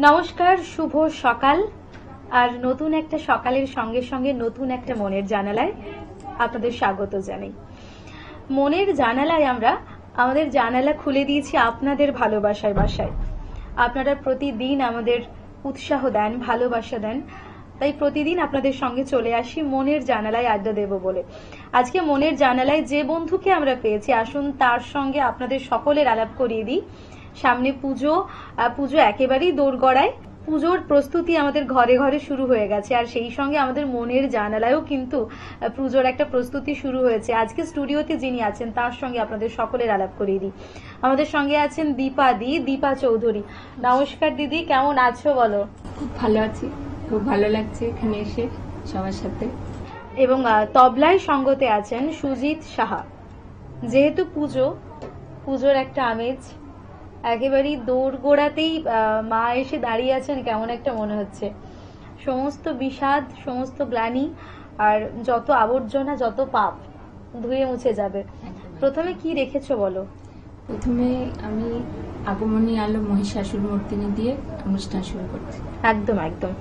নমস্কার, শুভ সকাল। আর নতুন একটা সকালের সঙ্গে সঙ্গে নতুন একটা মনের জানালায় আপনাদের স্বাগত জানাই। মনের জানালায় আমরা আমাদের জানালা খুলে দিয়েছি আপনাদের ভালোবাসার বাসায়। আপনারা প্রতিদিন আমাদের উৎসাহ দেন, ভালোবাসা দেন, তাই প্রতিদিন আপনাদের সঙ্গে চলে আসি মনের জানালায় আড্ডা দেব বলে। আজকে মনের জানালায় যে বন্ধুকে আমরা পেয়েছি, আসুন তার সঙ্গে আপনাদের সকলের আলাপ করিয়ে দিই। সামনে পুজো একেবারেই দোরগড়ায়। পুজোর প্রস্তুতি আমাদের ঘরে ঘরে শুরু হয়ে গেছে, আর সেই সঙ্গে আমাদের মনের জানালায়ও কিন্তু পুজোর একটা প্রস্তুতি শুরু হয়েছে। আজকে স্টুডিওতে যিনি আছেন তার সঙ্গে আপনাদের সকলের আলাপ করিয়ে দিই। আমাদের সঙ্গে আছেন দীপা চৌধুরী। নমস্কার দিদি, কেমন আছো বলো? খুব ভালো আছি, খুব ভালো লাগছে এখানে এসে সবার সাথে। এবং তবলায় সঙ্গতে আছেন সুজিত সাহা। যেহেতু পুজোর একটা আমেজ, একেবারেই দোরগোড়াতেই মা এসে দাঁড়িয়ে আছেন, কেমন একটা মনে হচ্ছে। সমস্ত বিষাদ, সমস্ত গ্লানি আর যত আবর্জনা, যত পাপ ধুয়ে মুছে যাবে। প্রথমে কি রেখেছো বলো? প্রথমে আমি আগমনী আলো মহিষাসুর মূর্তিনি দিয়ে অনুষ্ঠান শুরু করছি। একদম একদম।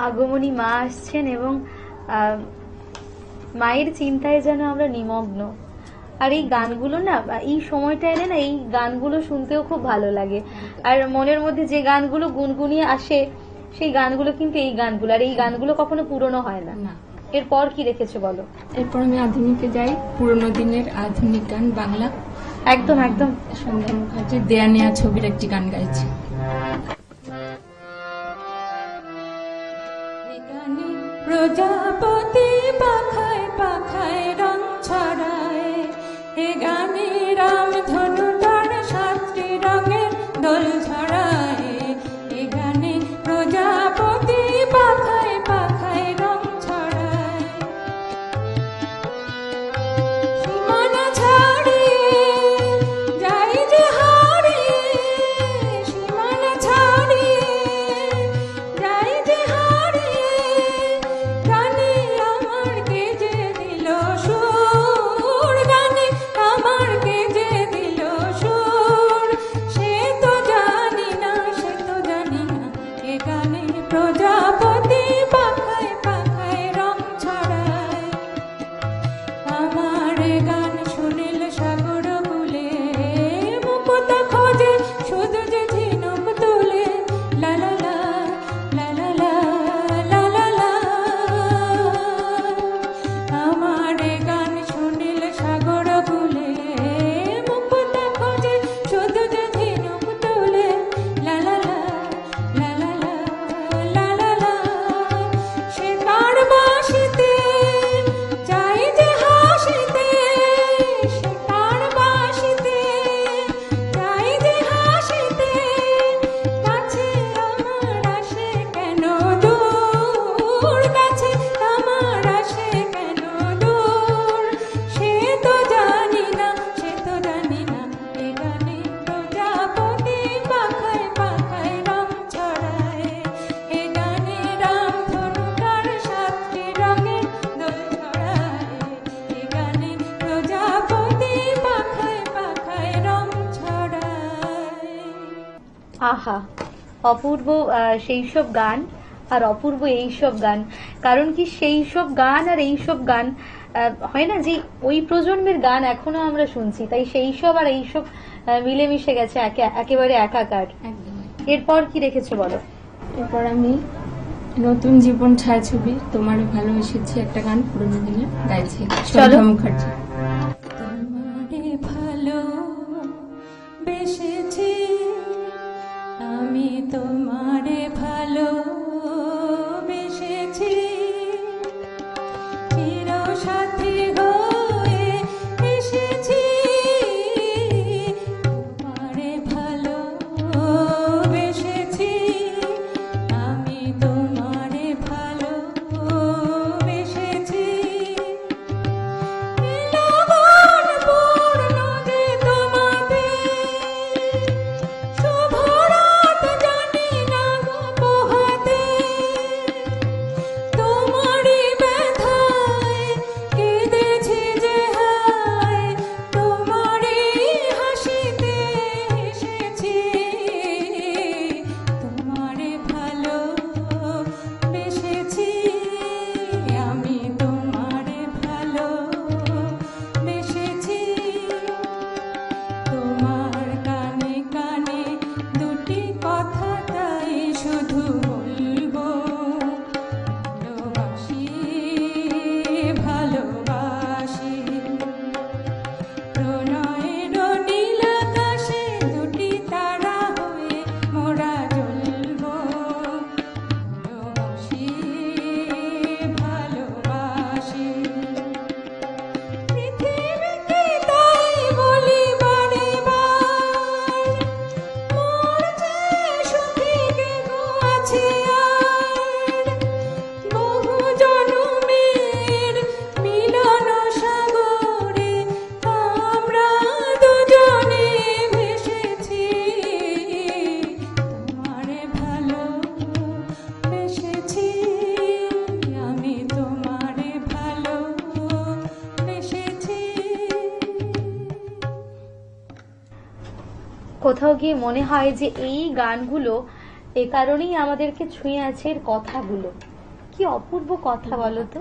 আগমনী মা আসছেন এবং মায়ের চিন্তায় যেন আমরা নিমগ্ন। আর এই গানগুলো না, এই সময়টা এলে না, এই গানগুলো শুনতেও খুব ভালো লাগে। আর মনের মধ্যে যে গানগুলো গুনগুনিয়ে আসে, সেই গানগুলো কিন্তু এই গানগুলো, আর এই গানগুলো কখনো পুরনো হয় না। এরপর কি রেখেছো বলো? এরপর আমি আধুনিকে যাই, পুরোনো দিনের আধুনিক গান বাংলা। একদম একদম। সন্ধ্যা মুখার্জির দেয়া নেয়া ছবির একটি গান গাইছি। প্রজাপতি পাখায় পাখায় রং ছড়ায়, এ গানে রাম ধনু তার সাতটি রঙের দোল ছড়ায়, এ গানে প্রজাপতি পাখায় পাখায় রং ছড়ায়। সীমানা ছাড়িয়ে যাই যে হারিয়ে, সীমানা ছাড়িয়ে যাই যে হারিয়ে, গানে আমার কে যে দিল সুর, গানে আমার কে যে দিল সুর, সে তো জানি না, সে তো জানি না, এ গানে প্রজাপতি পাখায় পাখায় রং ছড়ায়। আমার গান শুনিল সাগর কুলে, মুকুতা খোঁজে শুধু যে ঝিনুক তুলে, লা লা লা লা লা লা লা লা লা। আমার গান শুনিল সাগর কুলে, মুকুতা খোঁজে শুধু যে ঝিনুক তুলে, লা লা লা লা লা লা লা লা লা। সে তার বাঁশিতে যাই যে হাসিতে, সে তার বাঁশিতে যাই যে হাসিতে, কাছে আমার আসে কেন দূর, কাছে আমার আসে কেন দূর, সে তো জানি না, সে তো জানি না, এ গানে প্রজাপতি পাখায় পাখায় রং ছড়ায়, এ গানে রাম ধনু তার সাতটি রঙের দোল ছড়ায়, এ গানে প্রজাপতি পাখায় পাখায় রং ছড়ায়। আহা, অপূর্ব সেই সব গান আর অপূর্ব এইসব গান। কারণ কি সেই সব গান আর এইসব গান হয় না যে ওই প্রজন্মের গান এখনো আমরা শুনছি, তাই সেই সব আর এইসব মিলেমিশে গেছে একেবারে একাকার। একদম। এরপর কি রেখেছো বলো? এরপর আমি নতুন জীবন ছায়াছবি তোমারে ভালোবেসেছি একটা গান পুরোনো দিনে গাইছি সন্ধ্যা মুখার্জি। তোমারে ভালো বেসেছি আমি, তোমারে ভালো বেসেছি, চির সাথী হয়ে এসেছি, তোমারে ভালো বেসেছি আমি, তোমারে ভালো বেসেছি। লবণ পূর্ণ যে তোমাদের শুভ রাত জানি না গো পোহাতে, তোমারই ব্যথায় কেঁদেছি যে হায়, তোমারই হাসিতে হেসেছি, তোমারে ভালো বেসেছি আমি, তোমারে ভালো বেসেছি। তোমার কানে কানে দুটি কথা তাই শুধু বলবো, ভালোবাসি ভালোবাসি, প্রণয়ের নীল আকাশে দুটি তারা হয়ে মোরা জ্বলবো, ভালোবাসি ভালোবাসি। পৃথিবীকে তাই বলি বারে বার, মোর চেয়ে সুখী কে গো আছে আর, বহু জনমের মিলন সাগরে আমরা দুজনে ভেসেছি, তোমারে ভালো বেসেছি আমি, তোমারে ভালো বেসেছি। কোথাও গিয়ে মনে হয় যে এই গানগুলো এ কারণেই আমাদেরকে ছুঁয়ে আছে, এর কথাগুলো কি অপূর্ব কথা বলো তো।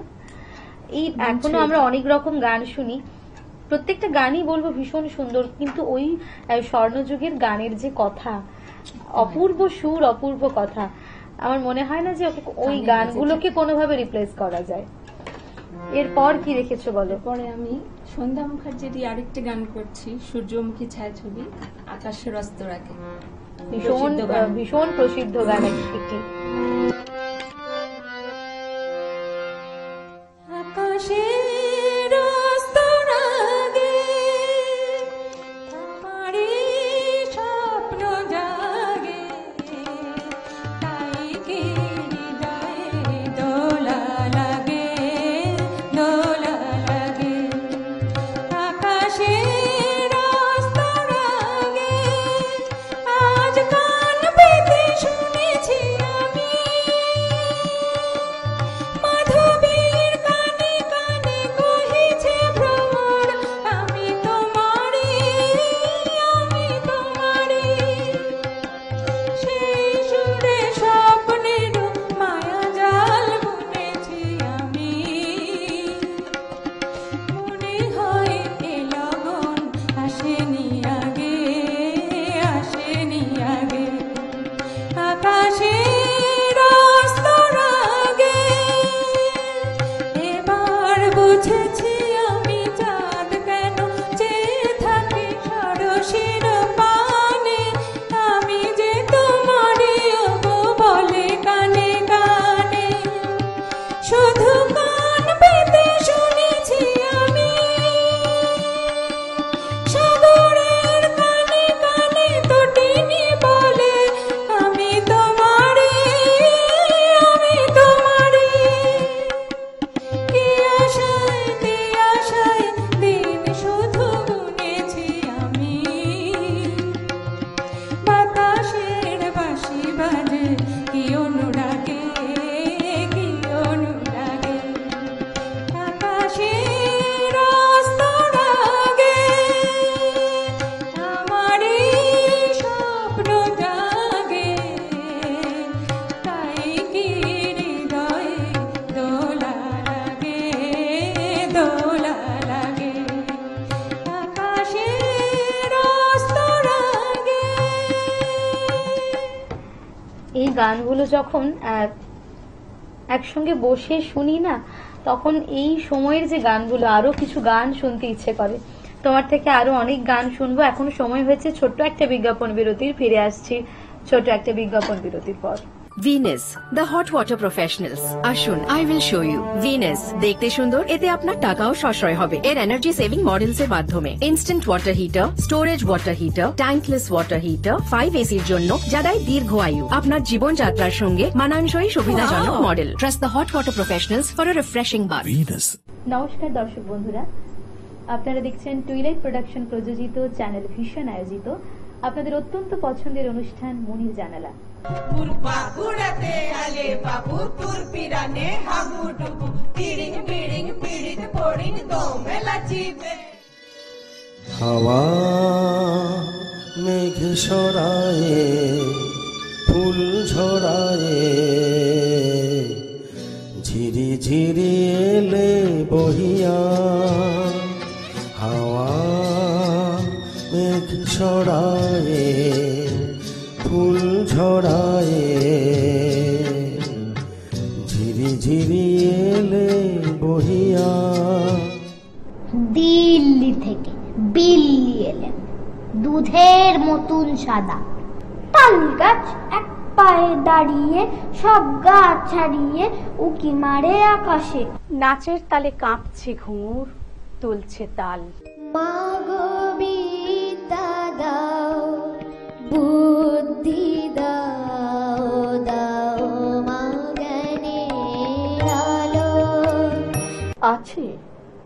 এই এখনো আমরা অনেক রকম গান শুনি, প্রত্যেকটা গানই বলবো ভীষণ সুন্দর, কিন্তু ওই স্বর্ণযুগের গানের যে কথা, অপূর্ব সুর, অপূর্ব কথা, আমার মনে হয় না যে ওই গানগুলোকে কোনোভাবে রিপ্লেস করা যায়। এরপর কি রেখেছো বলো? পরে আমি সন্ধ্যা মুখার্জিরই আরেকটা গান করছি, সূর্যমুখী ছায়াছবি, আকাশের অস্তরাকে। ভীষণ ভীষণ প্রসিদ্ধ গান একটি। আকাশের অস্তরাগে এই গানগুলো যখন একসঙ্গে বসে শুনি না, তখন এই সময়ের যে গানগুলো, আরো কিছু গান শুনতে ইচ্ছে করে। তোমার থেকে আরো অনেক গান শুনবো। এখন সময় হয়েছে ছোট্ট একটা বিজ্ঞাপন বিরতির। ফিরে আসছি ছোট একটা বিজ্ঞাপন বিরতির পর। Venus the hot water professionals. আসুন, I will show you. Venus দেখতে সুন্দর, এতে আপনার টাকাও সাশ্রয় হবে এর এনার্জি সেভিং মডেলস এর মাধ্যমে। Instant water heater, storage water heater, tankless water heater, 5 এসির জন্য, যা দেয় দীর্ঘ আয়ু। আপনার জীবনযাত্রার সঙ্গে মানানসই সুবিধাজনক model. Trust the hot water professionals for a refreshing bath. নমস্কার দর্শক বন্ধুরা, আপনারা দেখছেন টুইলাইট প্রোডাকশন প্রযোজিত, চ্যানেল ভিশন আয়োজিত আপনাদের অত্যন্ত পছন্দের অনুষ্ঠান মনির জানালা। উড়াতে আলে বাবু তোর পিরানে হাবুডুবু তিরিং বিড়িং পিড়িং পড়িং দোমেলা চিবে। হাওয়া মেঘ সরায়ে ফুল ঝরায়ে, ঝিরি ঝিরি এলে বহিয়া। হাওয়া মেঘ সরায়ে ফুল ঝরায়ে, ঝিরি ঝিরি এলে বহিয়া। দিল্লি থেকে বিল্লি এলেন, দুধের মতন সাদা। তাল গাছ এক পায়ে দাঁড়িয়ে, সব গাছ ছাড়িয়ে উকি মারে আকাশে। নাচের তালে কাঁপছে ঘুঙুর, তুলছে তাল। মা গো বিদ্যা দাও, বুদ্ধি দাও, দাও মা জ্ঞানের আলো। আছে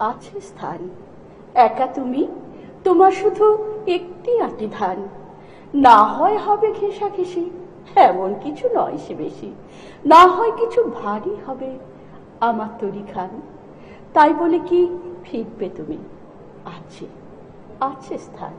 আছে স্থান, একা তুমি, তোমার শুধু একটি আটি ধান। না হয় হবে ঘেঁষাঘেঁষি, এমন কিছু নয় সে বেশি। না হয় কিছু ভারী হবে আমার তরি খান। তাই বলে কি ফিরবে তুমি? আছে আছে স্থান।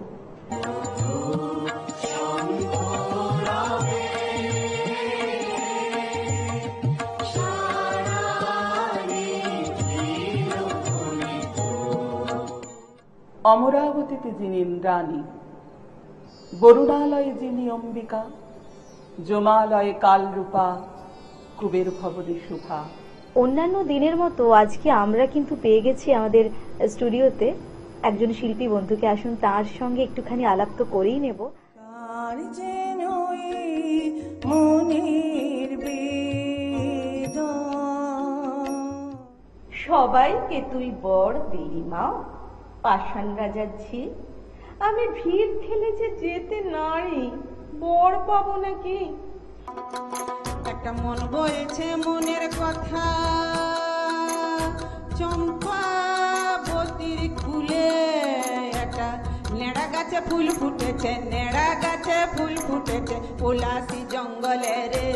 অমরাবতীতে যিনি ইন্দ্রাণী, বরুণালয়ে যিনি অম্বিকা, জমালয়ে কালরূপা, কুবের ভবনে শুভা। অন্যান্য দিনের মতো আজকে আমরা কিন্তু পেয়ে গেছি আমাদের স্টুডিওতে একজন শিল্পী বন্ধুকে। আসুন তার সঙ্গে একটুখানি আলাপ তো করেই নেব। কার যেন এই মনের বেদন। সবাইকে তুই বর দিলি মা, পাষাণ রাজার ঝি। আমি ভিড় ঠেলে যে যেতে নারি, বর পাবো নাকি? একটা মন বলছে মনের কথা, চম্পাবতীর কুলে একটা নেড়া গাছে ফুল ফুটেছে, নেড়া গাছে ফুল ফুটেছে পলাশি জঙ্গলে রে।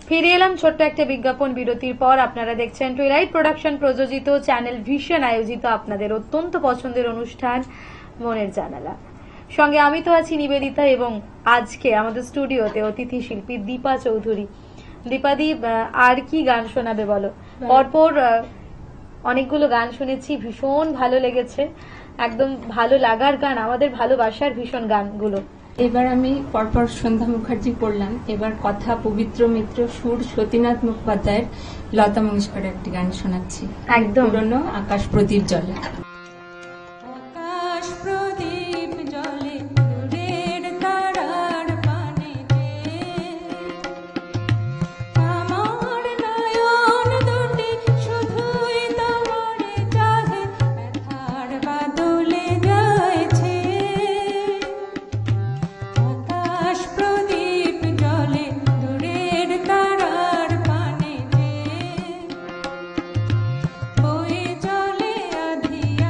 ফিরে এলাম ছোট্ট একটা বিজ্ঞাপন বিরতির পর। আপনারা দেখছেন টুইলাইট প্রোডাকশন প্রযোজিত, চ্যানেল ভিশন আয়োজিত আপনাদের অত্যন্ত পছন্দের অনুষ্ঠান মনের জানালা। সঙ্গে আমি তো আছি নিবেদিতা, এবং আজকে আমাদের স্টুডিওতে অতিথি শিল্পী দীপা চৌধুরী। দীপাদি, আর কি গান শোনাবে বলো? পরপর অনেকগুলো গান শুনেছি, ভীষণ ভালো লেগেছে, একদম ভালো লাগার গান, আমাদের ভালোবাসার ভীষণ গানগুলো। এবার আমি পরপর সন্ধ্যা মুখার্জি পড়লাম, এবার কথা পবিত্র মিত্র, সুর সতীনাথ মুখোপাধ্যায়ের লতা মঙ্গেশকরের একটি গান শোনাচ্ছি, একদম পুরনো আকাশ প্রদীপ জলে। আকাশ প্রদীপ জলে দূরের তারার পানে আমার নয়ন দুটি শুধুই তোমারে চাহে, ব্যথার বাদলে যাইছে। আকাশ প্রদীপ জলে দূরের তারার পানে বয়ে চলে আধিয়া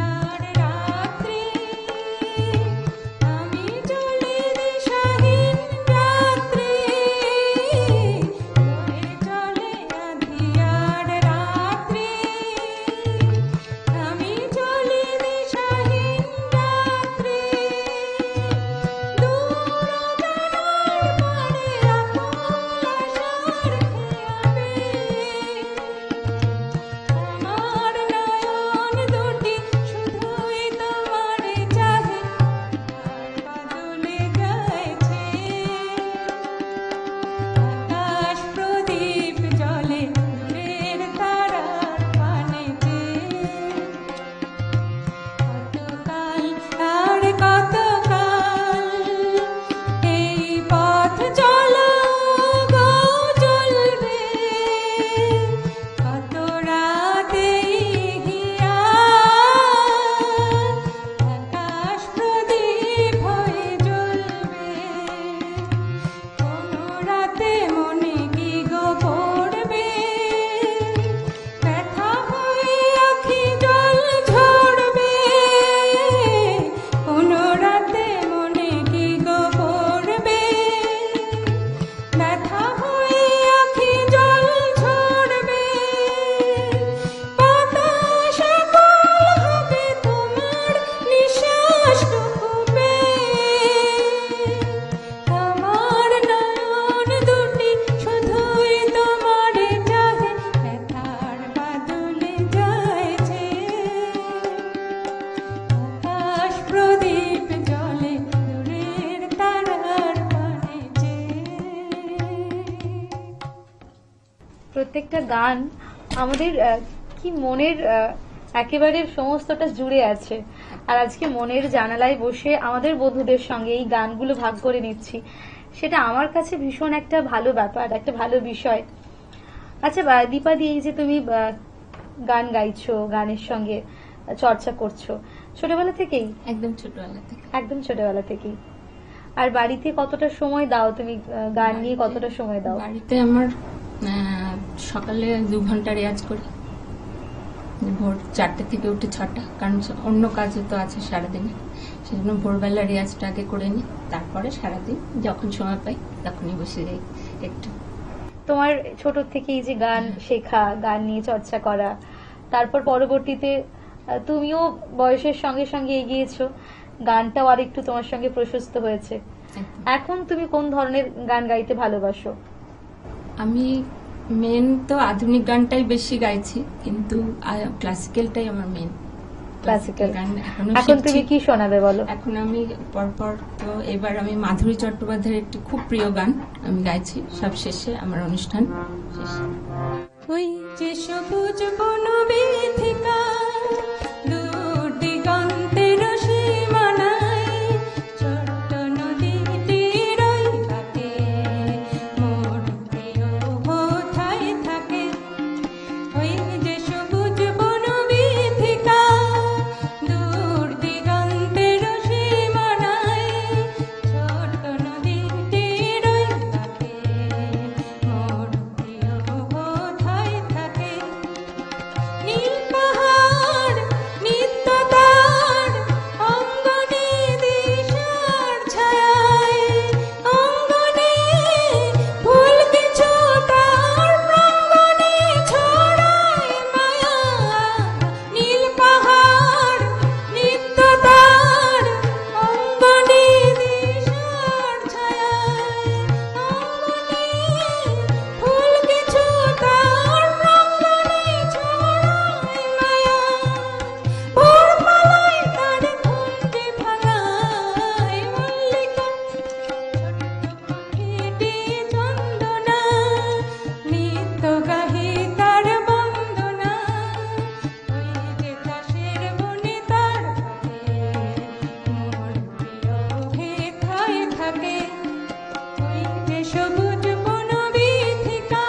প্রত্যেকটা গান আমাদের কি মনের একেবারে সমস্তটা জুড়ে আছে। আর আজকে মনের জানালায় বসে আমাদের বন্ধুদের সঙ্গে এই গানগুলো ভাগ করে নিচ্ছি, সেটা আমার কাছে ভীষণ একটা ভালো ব্যাপার, একটা ভালো বিষয়। আচ্ছা দীপাদি, এই যে তুমি গান গাইছো, গানের সঙ্গে চর্চা করছো ছোটবেলা থেকেই? একদম ছোটবেলা থেকে। একদম ছোটবেলা থেকেই। আর বাড়িতে কতটা সময় দাও তুমি, গান নিয়ে কতটা সময় দাও? বাড়িতে আমার সকালে 2 ঘন্টা রেয়াজ করি, ভোর 4টে থেকে উঠে 6টা, কারণ অন্য কাজও তো আছে সারাদিনে, সেজন্য ভোরবেলা রেয়াজটা আগে করে নিই, তারপরে সারাদিন যখন সময় পাই তখনই বসে যাই একটু। তোমার ছোট থেকেই যে গান শেখা, গান নিয়ে চর্চা করা, তারপর পরবর্তীতে তুমিও বয়সের সঙ্গে সঙ্গে এগিয়েছো, গানটাও আর একটু তোমার সঙ্গে প্রশস্ত হয়েছে। এখন তুমি কোন ধরনের গান গাইতে ভালোবাসো? আমি মেন তো আধুনিক গানটাই বেশি গাইছি, কিন্তু ক্লাসিক্যালটাই আমার মেন। ক্লাসিক্যাল গান এখন তুমি কি শোনাবে বলো? এখন আমি পরপর তো এবার আমি মাধুরী চট্টোপাধ্যায়ের একটি খুব প্রিয় গান আমি গাইছি সব শেষে, আমার অনুষ্ঠান শেষে। ওই যে সবুজ বনবিথিকা দূর দিগন্তের সীমানায়, ছোট্ট নদীটির ওই ঘাটে মোর প্রিয় কোথায় থাকে। ওই যে সবুজ বনবিথিকা দূর দিগন্তের সীমানায়, ছোট্ট নদীটির ওই ঘাটে মোর প্রিয় কোথায় থাকে। নীল পাহাড় নিত্য তার অঙ্গনে দিশার ছায়ায়, অঙ্গনে ফুল কিছু তার প্রাঙ্গণে ছড়ায় মায়া। নীল পাহাড় নিত্য তার অঙ্গনে দিশার ছায়ায়, অঙ্গনে ফুল কিছু তার প্রাঙ্গণে ছড়ায় মায়া। ভোর পালায় তার ঘুমটি ভাঙায় মল্লিকা, ছোট্ট পাখিটি চন্দনা, নিত্য গাহি তার বন্দনা। ওই যে চাষের বনে তার ঘাটে মোর প্রিয় হেথায় থাকে। ওই যে সবুজ বনবিথিকা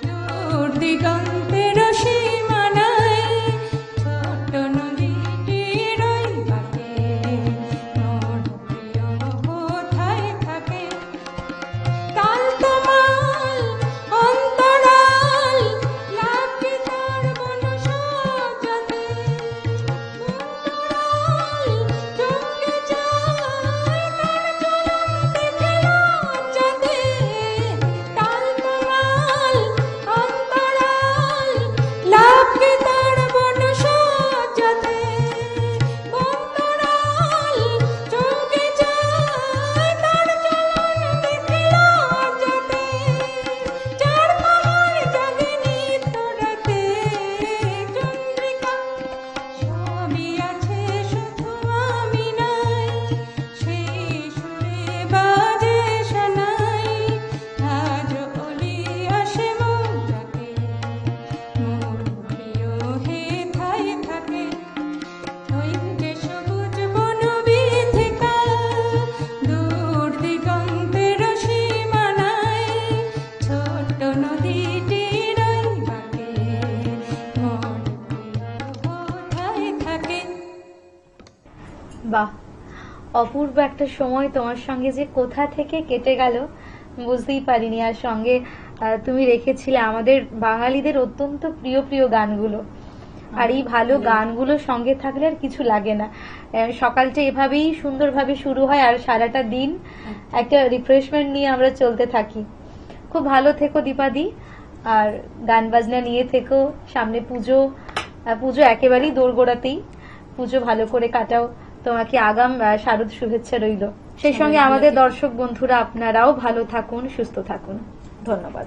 দূর দিগন্তের সীমানায়, ছোট্ট নদীটির ওই ঘাটে মোর প্রিয় কোথায় থাকে। তাল তমাল অন্তরাল লাফি তার বন সজ্জাতে, অন্তরাল চমকে যায় তার চলন দেখে লজ্জাতে। তাল তমাল অন্তরাল লাফি তার বন সজ্জাতে, অন্তরাল চমকে যায় তার চলন দেখে লজ্জাতে। যার পাহাড় জাগে নিত্য রাতে চন্দ্রিকা, সবই আছে শুধু আমি নাই, সেই সুরে বাজে শোনাই। আজ অলি আসে মন ডাকে, মোর প্রিয় হেথায় থাকে। ওই যে সবুজ বনবিথিকা দূর দিগন্তের সীমানায়, ছোট্ট নদীটির ওই ঘাটে মোর প্রিয় কোথায় থাকে। বাহ, অপূর্ব একটা সময় তোমার সঙ্গে যে কোথা থেকে কেটে গেল বুঝতেই পারিনি। আর সঙ্গে তুমি রেখেছিলে আমাদের বাঙালিদের অত্যন্ত প্রিয় প্রিয় গানগুলো। আর এই ভালো গানগুলো সঙ্গে থাকলে আর কিছু লাগে না। সকালটা এভাবেই সুন্দরভাবে শুরু হয়, আর সারাটা দিন একটা রিফ্রেশমেন্ট নিয়ে আমরা চলতে থাকি। খুব ভালো থেকো দীপাদি, আর গান বাজনা নিয়ে থেকো। সামনে পুজো, পুজো একেবারেই দোরগোড়াতেই, পুজো ভালো করে কাটাও। তোমাকে আগাম শারদ শুভেচ্ছা রইল। সেই সঙ্গে আমাদের দর্শক বন্ধুরা আপনারাও ভালো থাকুন, সুস্থ থাকুন। ধন্যবাদ।